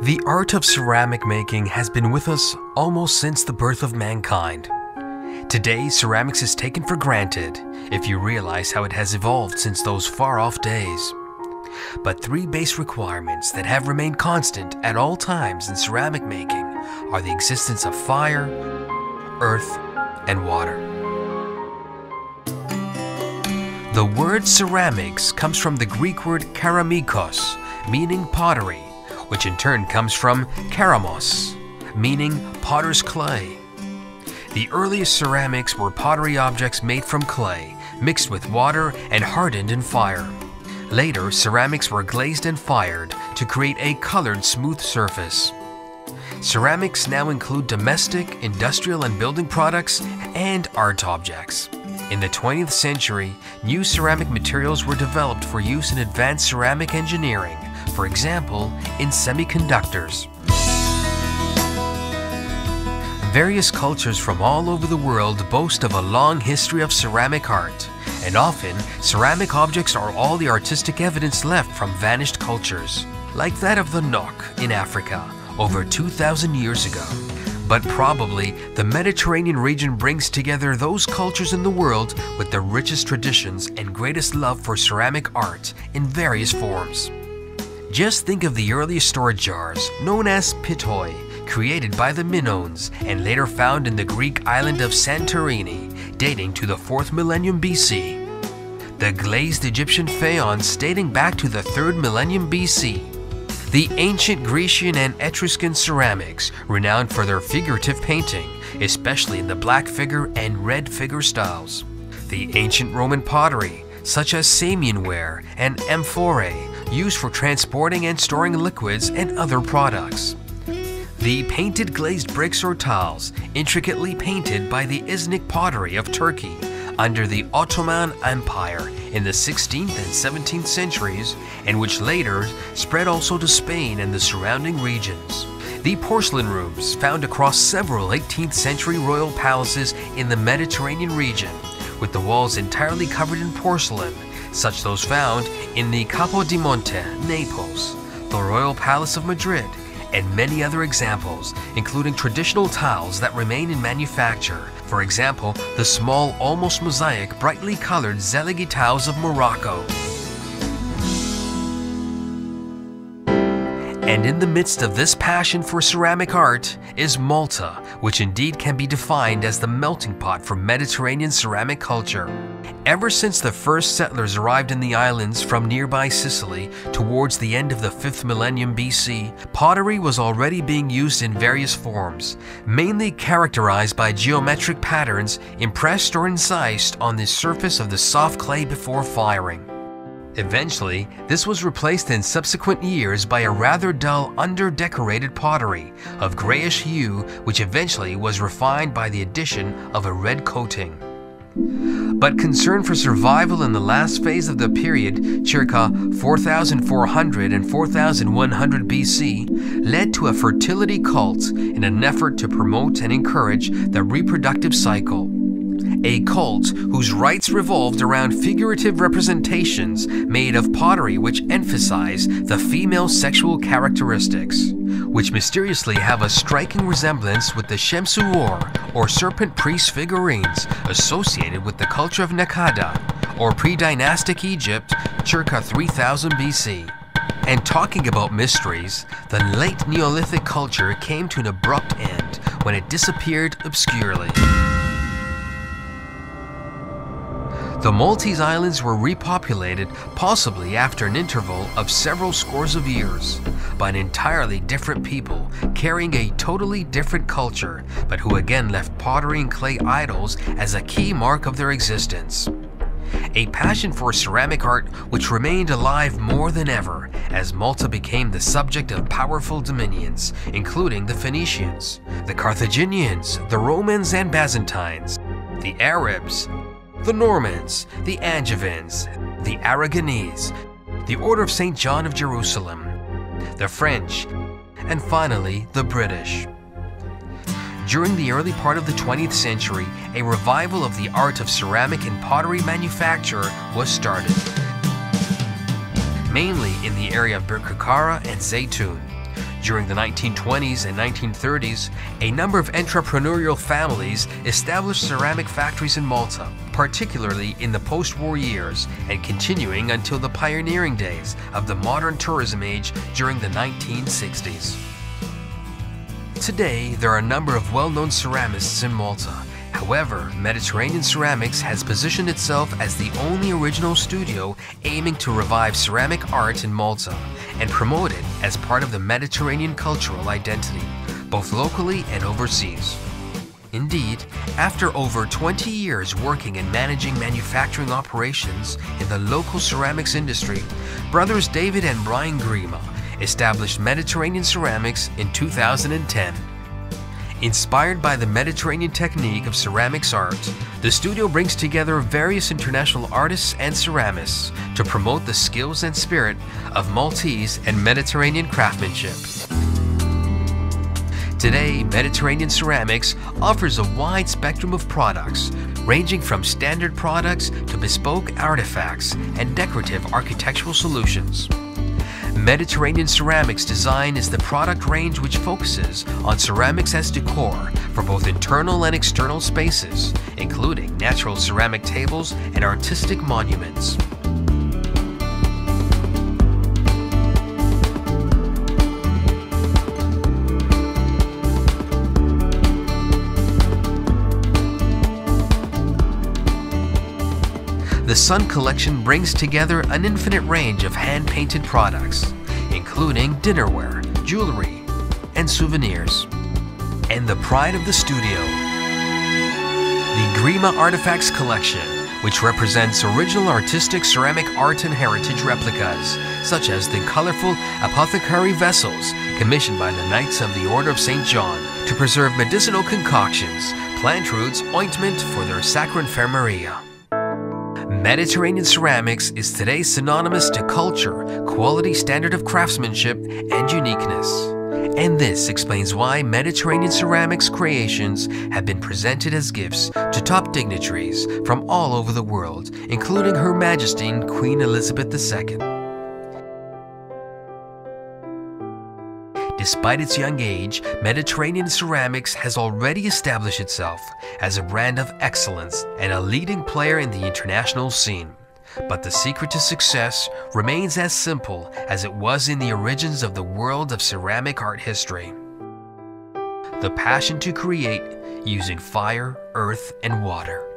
The art of ceramic making has been with us almost since the birth of mankind. Today, ceramics is taken for granted if you realize how it has evolved since those far-off days. But three base requirements that have remained constant at all times in ceramic making are the existence of fire, earth, and water. The word ceramics comes from the Greek word keramikos, meaning pottery, which in turn comes from keramos, meaning potter's clay. The earliest ceramics were pottery objects made from clay, mixed with water and hardened in fire. Later, ceramics were glazed and fired to create a colored smooth surface. Ceramics now include domestic, industrial and building products, and art objects. In the 20th century, new ceramic materials were developed for use in advanced ceramic engineering, for example, in semiconductors. Various cultures from all over the world boast of a long history of ceramic art, and often, ceramic objects are all the artistic evidence left from vanished cultures, like that of the Nok in Africa, over 2,000 years ago. But probably, the Mediterranean region brings together those cultures in the world with the richest traditions and greatest love for ceramic art in various forms. Just think of the earliest storage jars, known as pitoi, created by the Minoans and later found in the Greek island of Santorini, dating to the 4th millennium BC. The glazed Egyptian faience dating back to the 3rd millennium BC. The ancient Grecian and Etruscan ceramics, renowned for their figurative painting, especially in the black figure and red figure styles. The ancient Roman pottery, such as Samian ware and amphorae, used for transporting and storing liquids and other products. The painted glazed bricks or tiles, intricately painted by the Iznik pottery of Turkey under the Ottoman Empire in the 16th and 17th centuries, and which later spread also to Spain and the surrounding regions. The porcelain rooms found across several 18th century royal palaces in the Mediterranean region, with the walls entirely covered in porcelain, such those found in the Capo di Monte, Naples, the Royal Palace of Madrid, and many other examples, including traditional tiles that remain in manufacture. For example, the small, almost mosaic, brightly colored Zeligi tiles of Morocco. And in the midst of this passion for ceramic art is Malta, which indeed can be defined as the melting pot for Mediterranean ceramic culture. Ever since the first settlers arrived in the islands from nearby Sicily towards the end of the 5th millennium BC, pottery was already being used in various forms, mainly characterized by geometric patterns impressed or incised on the surface of the soft clay before firing. Eventually, this was replaced in subsequent years by a rather dull, under-decorated pottery of grayish hue, which eventually was refined by the addition of a red coating. But concern for survival in the last phase of the period, circa 4400 and 4100 BC, led to a fertility cult in an effort to promote and encourage the reproductive cycle. A cult whose rites revolved around figurative representations made of pottery which emphasize the female sexual characteristics, which mysteriously have a striking resemblance with the Shemsuor or serpent priest figurines associated with the culture of Nakada or pre-dynastic Egypt, circa 3000 BC. And talking about mysteries, the late Neolithic culture came to an abrupt end when it disappeared obscurely. The Maltese Islands were repopulated, possibly after an interval of several scores of years, by an entirely different people carrying a totally different culture, but who again left pottery and clay idols as a key mark of their existence. A passion for ceramic art which remained alive more than ever as Malta became the subject of powerful dominions, including the Phoenicians, the Carthaginians, the Romans and Byzantines, the Arabs, the Normans, the Angevins, the Aragonese, the Order of St. John of Jerusalem, the French, and finally the British. During the early part of the 20th century, a revival of the art of ceramic and pottery manufacture was started, mainly in the area of Birkirkara and Zaytun. During the 1920s and 1930s, a number of entrepreneurial families established ceramic factories in Malta, particularly in the post-war years and continuing until the pioneering days of the modern tourism age during the 1960s. Today, there are a number of well-known ceramists in Malta. However, Mediterranean Ceramics has positioned itself as the only original studio aiming to revive ceramic art in Malta and promote it as part of the Mediterranean cultural identity, both locally and overseas. Indeed, after over 20 years working and managing manufacturing operations in the local ceramics industry, brothers David and Brian Grima established Mediterranean Ceramics in 2010. Inspired by the Mediterranean technique of ceramics art, the studio brings together various international artists and ceramists to promote the skills and spirit of Maltese and Mediterranean craftsmanship. Today, Mediterranean Ceramics offers a wide spectrum of products, ranging from standard products to bespoke artifacts and decorative architectural solutions. Mediterranean Ceramics design is the product range which focuses on ceramics as decor for both internal and external spaces, including natural ceramic tables and artistic monuments. The Sun Collection brings together an infinite range of hand-painted products, including dinnerware, jewelry, and souvenirs. And the pride of the studio, the Grima Artifacts Collection, which represents original artistic ceramic art and heritage replicas, such as the colorful apothecary vessels commissioned by the Knights of the Order of St. John to preserve medicinal concoctions, plant roots, ointment for their Sacra Infermeria. Mediterranean Ceramics is today synonymous to culture, quality, standard of craftsmanship, and uniqueness. And this explains why Mediterranean Ceramics creations have been presented as gifts to top dignitaries from all over the world, including Her Majesty Queen Elizabeth II. Despite its young age, Mediterranean Ceramics has already established itself as a brand of excellence and a leading player in the international scene. But the secret to success remains as simple as it was in the origins of the world of ceramic art history. The passion to create using fire, earth, and water.